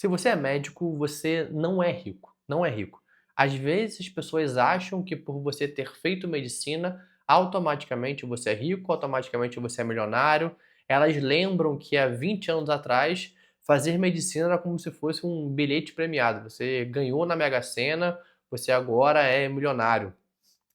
Se você é médico, você não é rico, não é rico. Às vezes as pessoas acham que por você ter feito medicina, automaticamente você é rico, automaticamente você é milionário. Elas lembram que há 20 anos atrás, fazer medicina era como se fosse um bilhete premiado. Você ganhou na Mega Sena, você agora é milionário.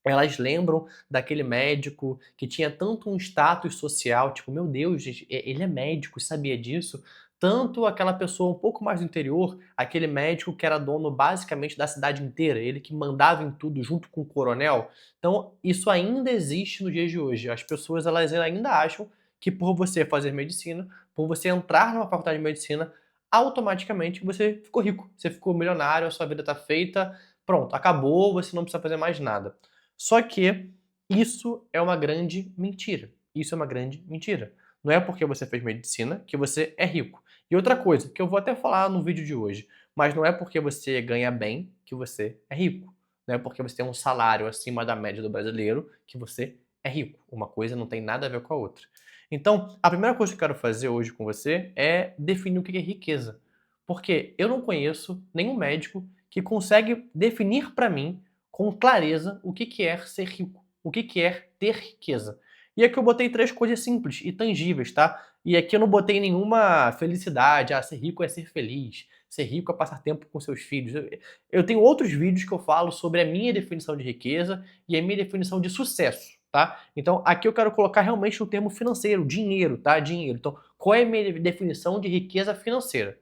Elas lembram daquele médico que tinha tanto um status social, tipo, meu Deus, gente, ele é médico, sabia disso? Tanto aquela pessoa um pouco mais do interior, aquele médico que era dono basicamente da cidade inteira, ele que mandava em tudo junto com o coronel. Então, isso ainda existe no dia de hoje. As pessoas elas ainda acham que por você fazer medicina, por você entrar numa faculdade de medicina, automaticamente você ficou rico, você ficou milionário, a sua vida está feita, pronto, acabou, você não precisa fazer mais nada. Só que isso é uma grande mentira. Isso é uma grande mentira. Não é porque você fez medicina que você é rico. E outra coisa, que eu vou até falar no vídeo de hoje, mas não é porque você ganha bem que você é rico. Não é porque você tem um salário acima da média do brasileiro que você é rico. Uma coisa não tem nada a ver com a outra. Então, a primeira coisa que eu quero fazer hoje com você é definir o que é riqueza. Porque eu não conheço nenhum médico que consegue definir para mim com clareza o que é ser rico, o que é ter riqueza. E aqui eu botei três coisas simples e tangíveis, tá? E aqui eu não botei nenhuma felicidade, ser rico é ser feliz, ser rico é passar tempo com seus filhos. Eu tenho outros vídeos que eu falo sobre a minha definição de riqueza e a minha definição de sucesso, tá? Então aqui eu quero colocar realmente o termo financeiro, dinheiro, tá? Dinheiro. Então, qual é a minha definição de riqueza financeira?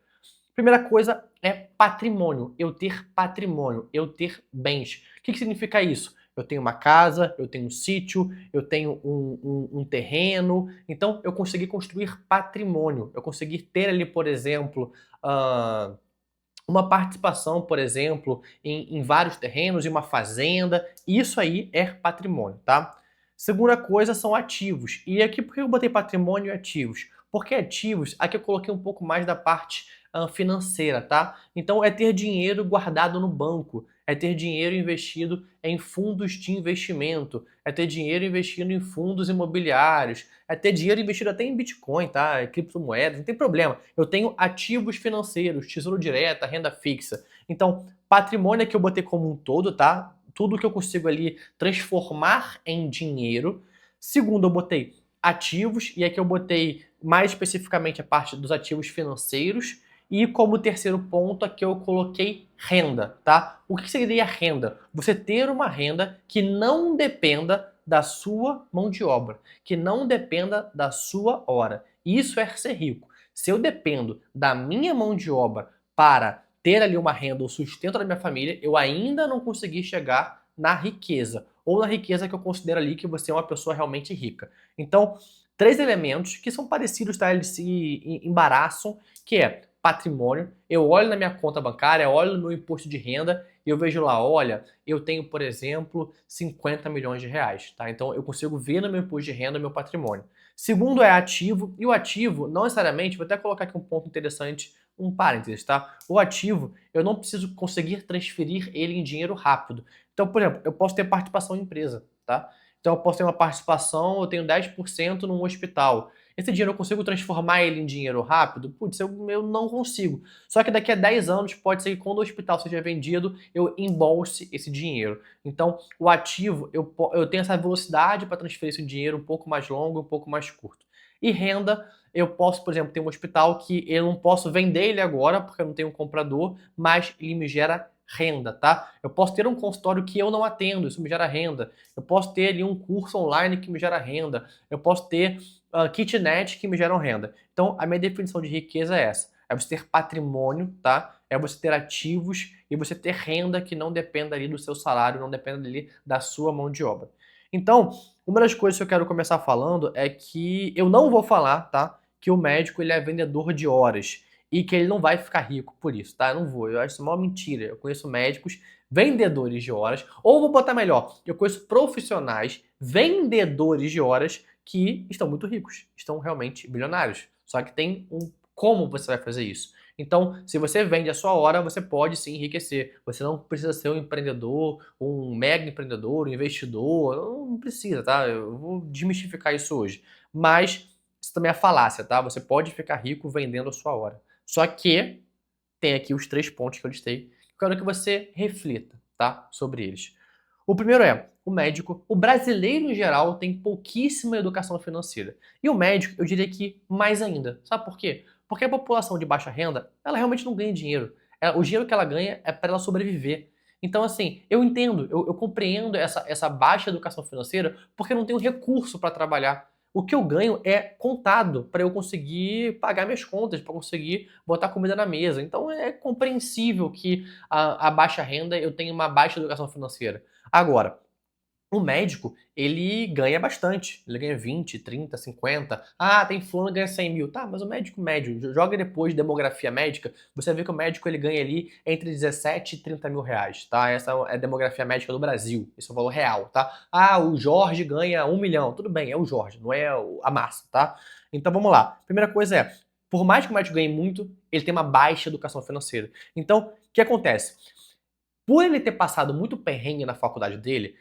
Primeira coisa é patrimônio, eu ter patrimônio, eu ter bens. O que significa isso? Eu tenho uma casa, eu tenho um sítio, eu tenho um terreno, então eu consegui construir patrimônio, eu consegui ter ali, por exemplo, ah, uma participação, por exemplo, em vários terrenos, em uma fazenda, isso aí é patrimônio, tá? Segunda coisa são ativos. E aqui por que eu botei patrimônio e ativos? Porque ativos, aqui eu coloquei um pouco mais da parte financeira, tá? Então é ter dinheiro guardado no banco, é ter dinheiro investido em fundos de investimento, é ter dinheiro investido em fundos imobiliários, é ter dinheiro investido até em Bitcoin, tá? Criptomoedas, não tem problema. Eu tenho ativos financeiros, tesouro direto, renda fixa. Então, patrimônio é que eu botei como um todo, tá? Tudo que eu consigo ali transformar em dinheiro. Segundo, eu botei ativos, e aqui eu botei mais especificamente a parte dos ativos financeiros. E como terceiro ponto, aqui eu coloquei renda, tá? O que seria renda? Você ter uma renda que não dependa da sua mão de obra, que não dependa da sua hora. Isso é ser rico. Se eu dependo da minha mão de obra para ter ali uma renda, o sustento da minha família, eu ainda não consegui chegar na riqueza, ou na riqueza que eu considero ali que você é uma pessoa realmente rica. Então, três elementos que são parecidos, tá? Eles se embaraçam, que é patrimônio. Eu olho na minha conta bancária, olho no meu imposto de renda e eu vejo lá, olha, eu tenho, por exemplo, 50 milhões de reais, tá? Então eu consigo ver no meu imposto de renda meu patrimônio. Segundo é ativo, e o ativo, não necessariamente, vou até colocar aqui um ponto interessante, um parênteses, tá? O ativo, eu não preciso conseguir transferir ele em dinheiro rápido. Então, por exemplo, eu posso ter participação em empresa, tá? Então eu posso ter uma participação, eu tenho 10% num hospital. Esse dinheiro eu consigo transformar ele em dinheiro rápido? Putz, eu não consigo. Só que daqui a 10 anos pode ser que quando o hospital seja vendido, eu embolse esse dinheiro. Então, o ativo, eu tenho essa velocidade para transferir esse dinheiro um pouco mais longo, um pouco mais curto. E renda, eu posso, por exemplo, ter um hospital que eu não posso vender ele agora, porque eu não tenho um comprador, mas ele me gera renda, tá? Eu posso ter um consultório que eu não atendo, isso me gera renda. Eu posso ter ali um curso online que me gera renda. Eu posso ter kitnet que me geram renda. Então, a minha definição de riqueza é essa. É você ter patrimônio, tá? É você ter ativos e você ter renda que não dependa ali do seu salário, não dependa ali da sua mão de obra. Então, uma das coisas que eu quero começar falando é que eu não vou falar, tá? Que o médico ele é vendedor de horas e que ele não vai ficar rico por isso, tá? Eu não vou. Eu acho isso uma mentira. Eu conheço médicos vendedores de horas, ou vou botar melhor, eu conheço profissionais vendedores de horas que estão muito ricos, estão realmente bilionários. Só que tem um como você vai fazer isso. Então, se você vende a sua hora, você pode sim enriquecer. Você não precisa ser um empreendedor, um mega empreendedor, um investidor. Não precisa, tá? Eu vou desmistificar isso hoje. Mas isso também é falácia, tá? Você pode ficar rico vendendo a sua hora. Só que tem aqui os 3 pontos que eu listei. Quero que você reflita, tá, sobre eles. O primeiro é, o médico, o brasileiro em geral tem pouquíssima educação financeira. E o médico, eu diria que mais ainda. Sabe por quê? Porque a população de baixa renda, ela realmente não ganha dinheiro. O dinheiro que ela ganha é para ela sobreviver. Então, assim, eu entendo, eu compreendo essa baixa educação financeira porque eu não tenho recurso para trabalhar. O que eu ganho é contado para eu conseguir pagar minhas contas, para conseguir botar comida na mesa. Então é compreensível que a baixa renda eu tenha uma baixa educação financeira. Agora, o médico, ele ganha bastante. Ele ganha 20, 30, 50. Ah, tem fulano que ganha 100 mil. Tá, mas o médico médio, joga depois demografia médica, você vê que o médico ele ganha ali entre 17 e 30 mil reais, tá? Essa é a demografia médica do Brasil. Esse é o valor real, tá? Ah, o Jorge ganha 1 milhão. Tudo bem, é o Jorge, não é a massa, tá? Então vamos lá. Primeira coisa é, por mais que o médico ganhe muito, ele tem uma baixa educação financeira. Então, o que acontece? Por ele ter passado muito perrengue na faculdade dele,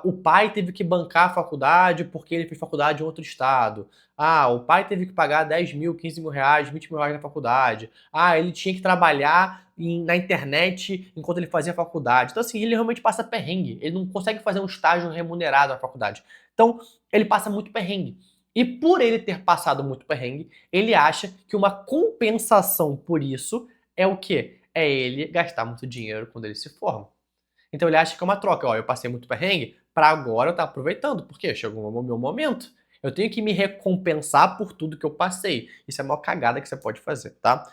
o pai teve que bancar a faculdade porque ele fez faculdade em outro estado. Ah, o pai teve que pagar 10 mil, 15 mil reais, 20 mil reais na faculdade. Ah, ele tinha que trabalhar na internet enquanto ele fazia faculdade. Então, assim, ele realmente passa perrengue. Ele não consegue fazer um estágio remunerado na faculdade. Então, ele passa muito perrengue. E por ele ter passado muito perrengue, ele acha que uma compensação por isso é o quê? É ele gastar muito dinheiro quando ele se forma. Então ele acha que é uma troca. Ó, eu passei muito perrengue, pra agora eu estar aproveitando, porque chegou o meu momento. Eu tenho que me recompensar por tudo que eu passei. Isso é a maior cagada que você pode fazer, tá?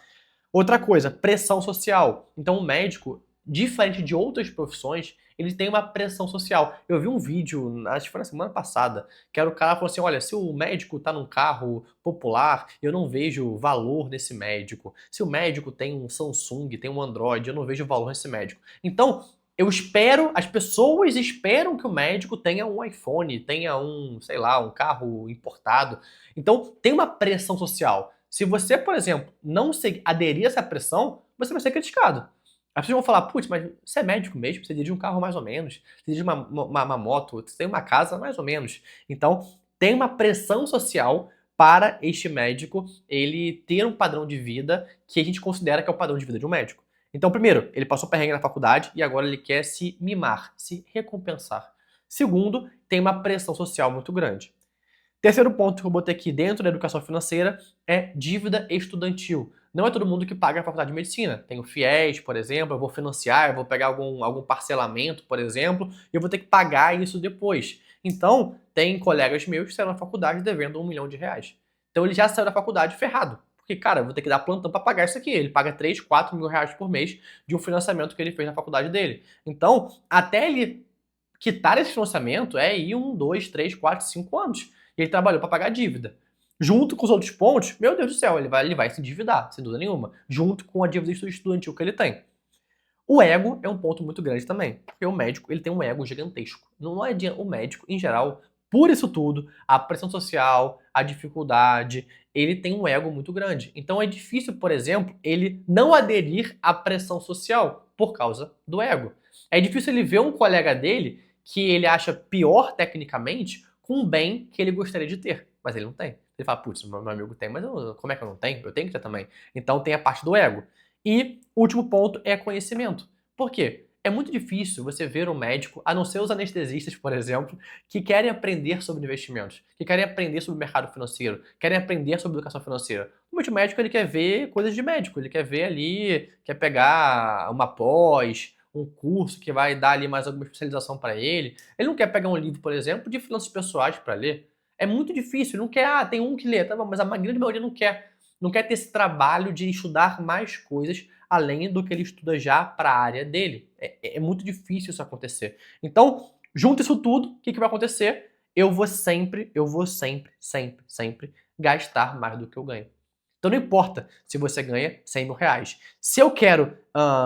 Outra coisa, pressão social. Então o médico, diferente de outras profissões, ele tem uma pressão social. Eu vi um vídeo, acho que foi na semana passada, que era o cara falou assim, olha, se o médico tá num carro popular, eu não vejo valor nesse médico. Se o médico tem um Samsung, tem um Android, eu não vejo valor nesse médico. Então, eu espero, as pessoas esperam que o médico tenha um iPhone, tenha um, sei lá, um carro importado. Então, tem uma pressão social. Se você, por exemplo, não aderir a essa pressão, você vai ser criticado. As pessoas vão falar, putz, mas você é médico mesmo, você dirige um carro mais ou menos, você dirige uma moto, você tem uma casa mais ou menos. Então, tem uma pressão social para este médico ele ter um padrão de vida que a gente considera que é o padrão de vida de um médico. Então, primeiro, ele passou perrengue na faculdade e agora ele quer se mimar, se recompensar. Segundo, tem uma pressão social muito grande. Terceiro ponto que eu botei aqui dentro da educação financeira é dívida estudantil. Não é todo mundo que paga a faculdade de medicina. Tem o FIES, por exemplo, eu vou financiar, eu vou pegar algum parcelamento, por exemplo, e eu vou ter que pagar isso depois. Então, tem colegas meus que saíram da faculdade devendo 1 milhão de reais. Então ele já saiu da faculdade ferrado. Porque, cara, eu vou ter que dar plantão para pagar isso aqui. Ele paga 3, 4 mil reais por mês de um financiamento que ele fez na faculdade dele. Então, até ele quitar esse financiamento é ir 1, 2, 3, 4, 5 anos. E ele trabalhou para pagar a dívida. Junto com os outros pontos, meu Deus do céu, ele vai se endividar, sem dúvida nenhuma. Junto com a dívida estudantil que ele tem. O ego é um ponto muito grande também, porque o médico ele tem um ego gigantesco. Não adianta o médico, em geral, por isso tudo, a pressão social, a dificuldade, ele tem um ego muito grande. Então é difícil, por exemplo, ele não aderir à pressão social por causa do ego. É difícil ele ver um colega dele que ele acha pior tecnicamente com um bem que ele gostaria de ter, mas ele não tem. Ele fala, putz, meu amigo tem, mas como é que eu não tenho? Eu tenho que ter também. Então tem a parte do ego. E o último ponto é conhecimento. Por quê? É muito difícil você ver um médico, a não ser os anestesistas, por exemplo, que querem aprender sobre investimentos, que querem aprender sobre o mercado financeiro, querem aprender sobre educação financeira. O médico ele quer ver coisas de médico, ele quer ver ali, quer pegar uma pós, um curso que vai dar ali mais alguma especialização para ele. Ele não quer pegar um livro, por exemplo, de finanças pessoais para ler. É muito difícil, ele não quer, tem um que lê, tá bom, mas a grande maioria não quer. Não quer ter esse trabalho de estudar mais coisas além do que ele estuda já para a área dele. É muito difícil isso acontecer. Então, junto isso tudo, o que vai acontecer? Eu vou sempre, sempre gastar mais do que eu ganho. Então não importa se você ganha 100 mil reais. Se eu quero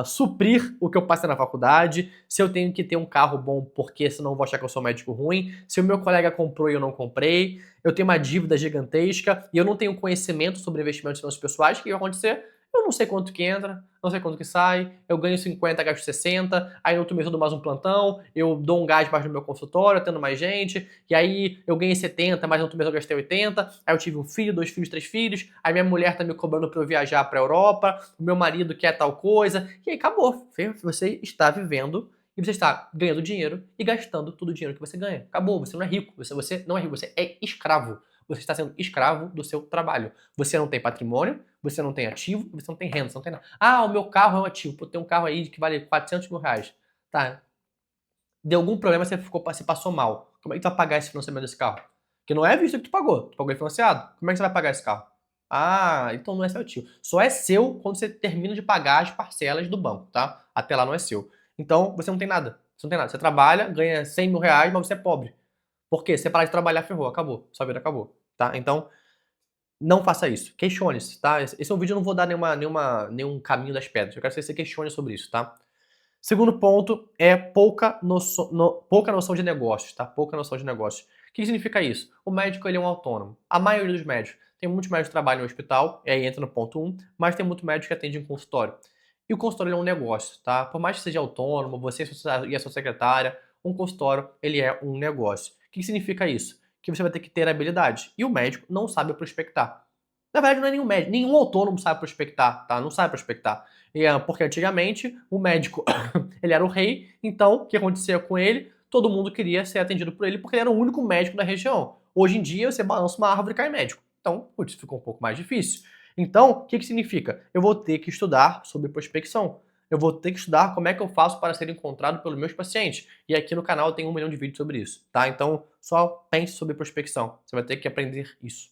suprir o que eu passei na faculdade, se eu tenho que ter um carro bom porque senão eu vou achar que eu sou médico ruim, se o meu colega comprou e eu não comprei, eu tenho uma dívida gigantesca e eu não tenho conhecimento sobre investimentos financeiros pessoais, o que vai acontecer? Eu não sei quanto que entra, não sei quanto que sai, eu ganho 50, gasto 60, aí no outro mês eu dou mais um plantão, eu dou um gás mais no meu consultório, tendo mais gente, e aí eu ganhei 70, mas no outro mês eu gastei 80, aí eu tive um filho, 2 filhos, 3 filhos, aí minha mulher tá me cobrando pra eu viajar pra Europa, o meu marido quer tal coisa, e aí acabou. Você está vivendo e você está ganhando dinheiro e gastando todo o dinheiro que você ganha. Acabou, você não é rico, você não é rico, você é escravo. Você está sendo escravo do seu trabalho. Você não tem patrimônio, você não tem ativo, você não tem renda, você não tem nada. Ah, o meu carro é um ativo. Pô, tem um carro aí que vale 400 mil reais. Tá, deu algum problema, você passou mal. Como é que tu vai pagar esse financiamento desse carro? Porque não é visto que tu pagou ele financiado. Como é que você vai pagar esse carro? Ah, então não é seu ativo. Só é seu quando você termina de pagar as parcelas do banco, tá? Até lá não é seu. Então você não tem nada. Você não tem nada. Você trabalha, ganha 100 mil reais, mas você é pobre. Por quê? Você parar de trabalhar, ferrou, acabou. Sua vida acabou, tá? Então, não faça isso. Questione-se, tá? Esse é um vídeo, eu não vou dar nenhum caminho das pedras. Eu quero que você questione sobre isso, tá? Segundo ponto é pouca noção de negócios, tá? Pouca noção de negócios. O que significa isso? O médico, ele é um autônomo. A maioria dos médicos. Tem muitos médicos que trabalham no hospital, e aí entra no ponto 1, mas tem muito médico que atende em consultório. E o consultório, ele é um negócio, tá? Por mais que seja autônomo, você e a sua secretária, um consultório, ele é um negócio. O que significa isso? Que você vai ter que ter habilidade. E o médico não sabe prospectar. Na verdade, não é nenhum médico, nenhum autônomo sabe prospectar, tá? Não sabe prospectar. Porque antigamente o médico ele era o rei, então o que acontecia com ele? Todo mundo queria ser atendido por ele porque ele era o único médico da região. Hoje em dia você balança uma árvore e cai médico. Então, putz, ficou um pouco mais difícil. Então, o que significa? Eu vou ter que estudar sobre prospecção. Eu vou ter que estudar como é que eu faço para ser encontrado pelos meus pacientes. E aqui no canal tem 1 milhão de vídeos sobre isso, tá? Então, só pense sobre prospecção. Você vai ter que aprender isso.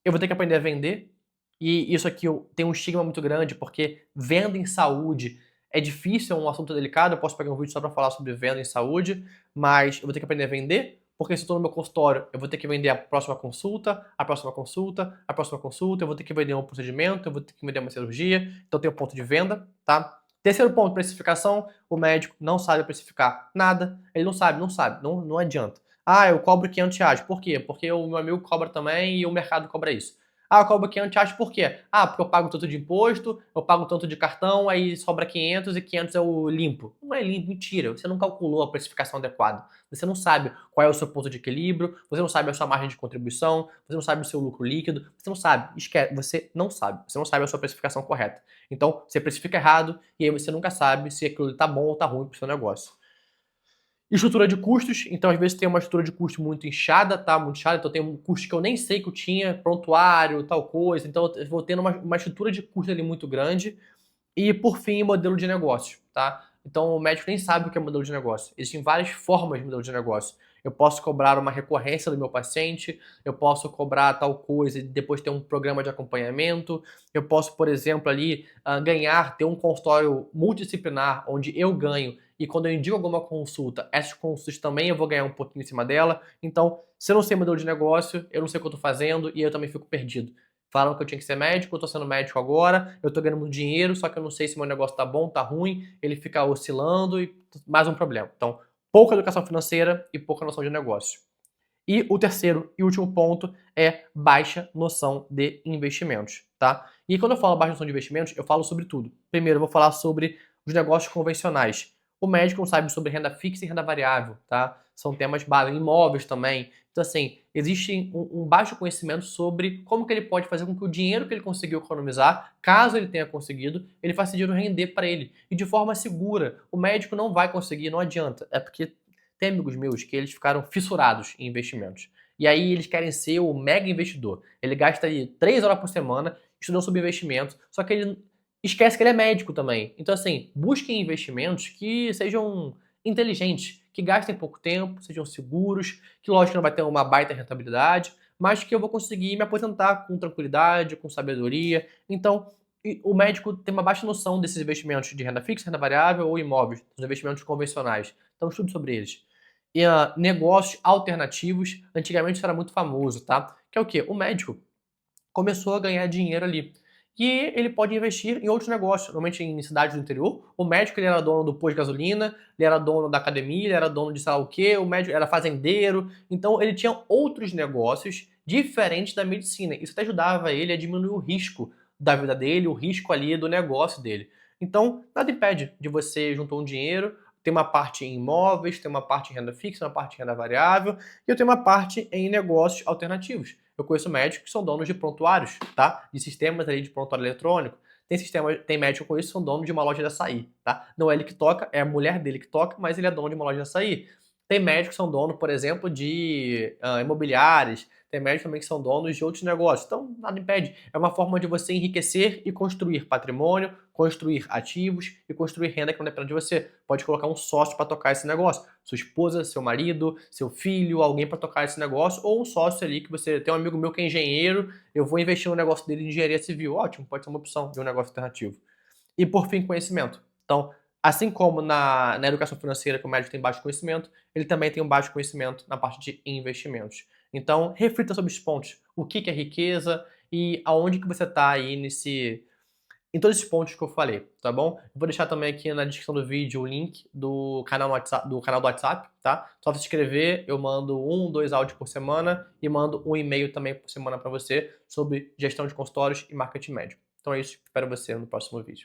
Eu vou ter que aprender a vender. E isso aqui tem um estigma muito grande, porque venda em saúde é difícil, é um assunto delicado. Eu posso pegar um vídeo só para falar sobre venda em saúde, mas eu vou ter que aprender a vender, porque se eu estou no meu consultório, eu vou ter que vender a próxima consulta, a próxima consulta, a próxima consulta, eu vou ter que vender um procedimento, eu vou ter que vender uma cirurgia, então tem o ponto de venda, tá? Terceiro ponto, precificação. O médico não sabe precificar nada, ele não adianta. Ah, eu cobro 500 reais. Por quê? Porque o meu amigo cobra também e o mercado cobra isso. Ah, eu cobro 500 reais por quê? Ah, porque eu pago tanto de imposto, eu pago tanto de cartão, aí sobra 500 e 500 é o limpo. Não é limpo, mentira. Você não calculou a precificação adequada. Você não sabe qual é o seu ponto de equilíbrio, você não sabe a sua margem de contribuição, você não sabe o seu lucro líquido, você não sabe. Esquece, você não sabe a sua precificação correta. Então, você precifica errado e aí você nunca sabe se aquilo está bom ou está ruim para o seu negócio. Estrutura de custos, então às vezes tem uma estrutura de custo muito inchada, tá? Muito inchada, então tem um custo que eu nem sei que eu tinha, prontuário, tal coisa, então eu vou tendo uma estrutura de custo ali muito grande. E por fim, modelo de negócio, tá? Então o médico nem sabe o que é modelo de negócio. Existem várias formas de modelo de negócio. Eu posso cobrar uma recorrência do meu paciente, eu posso cobrar tal coisa e depois ter um programa de acompanhamento, eu posso, por exemplo, ali ter um consultório multidisciplinar onde eu ganho e quando eu indico alguma consulta, essas consultas também eu vou ganhar um pouquinho em cima dela. Então, se eu não sei modelo de negócio, eu não sei o que eu estou fazendo e eu também fico perdido. Falaram que eu tinha que ser médico, eu tô sendo médico agora, eu tô ganhando muito dinheiro, só que eu não sei se meu negócio tá bom, tá ruim, ele fica oscilando e mais um problema. Então, pouca educação financeira e pouca noção de negócio. E o terceiro e último ponto é baixa noção de investimentos, tá? E quando eu falo baixa noção de investimentos, eu falo sobre tudo. Primeiro, eu vou falar sobre os negócios convencionais. O médico não sabe sobre renda fixa e renda variável, tá? São temas básicos, imóveis também. Então, assim, existe um baixo conhecimento sobre como que ele pode fazer com que o dinheiro que ele conseguiu economizar, caso ele tenha conseguido, ele faça dinheiro render para ele. E de forma segura. O médico não vai conseguir, não adianta. É porque tem amigos meus que eles ficaram fissurados em investimentos. E aí eles querem ser o mega investidor. Ele gasta aí 3 horas por semana estudando sobre investimentos, só que ele esquece que ele é médico também. Então, assim, busquem investimentos que sejam inteligentes, que gastem pouco tempo, sejam seguros, que lógico que não vai ter uma baita rentabilidade, mas que eu vou conseguir me aposentar com tranquilidade, com sabedoria. Então, o médico tem uma baixa noção desses investimentos de renda fixa, renda variável ou imóveis, dos investimentos convencionais. Então, estude sobre eles. E negócios alternativos, antigamente isso era muito famoso, tá? Que é o quê? O médico começou a ganhar dinheiro ali. E ele pode investir em outros negócios, normalmente em cidades do interior. O médico ele era dono do posto de gasolina, ele era dono da academia, ele era dono de sei lá o quê, o médico era fazendeiro. Então ele tinha outros negócios diferentes da medicina. Isso até ajudava ele a diminuir o risco da vida dele, o risco ali do negócio dele. Então, nada impede de você juntar um dinheiro, ter uma parte em imóveis, ter uma parte em renda fixa, uma parte em renda variável, e eu tenho uma parte em negócios alternativos. Eu conheço médicos que são donos de prontuários, tá? De sistemas ali de prontuário eletrônico. Tem médico que eu conheço que são donos de uma loja de açaí, tá? Não é ele que toca, é a mulher dele que toca, mas ele é dono de uma loja de açaí. Tem médicos que são donos, por exemplo, de imobiliárias, tem médicos também que são donos de outros negócios. Então, nada impede. É uma forma de você enriquecer e construir patrimônio, construir ativos e construir renda que não depende de você. Pode colocar um sócio para tocar esse negócio. Sua esposa, seu marido, seu filho, alguém para tocar esse negócio, ou um sócio ali que você tem um amigo meu que é engenheiro, eu vou investir no negócio dele de engenharia civil. Ótimo, pode ser uma opção de um negócio alternativo. E por fim, conhecimento. Então, assim como na educação financeira, que o médico tem baixo conhecimento, ele também tem um baixo conhecimento na parte de investimentos. Então, reflita sobre os pontos. O que é riqueza e aonde que você está aí em todos esses pontos que eu falei, tá bom? Eu vou deixar também aqui na descrição do vídeo o link do canal, no WhatsApp, do canal do WhatsApp, tá? Só se inscrever, eu mando 2 áudios por semana e mando um e-mail também por semana para você sobre gestão de consultórios e marketing médico. Então é isso, espero você no próximo vídeo.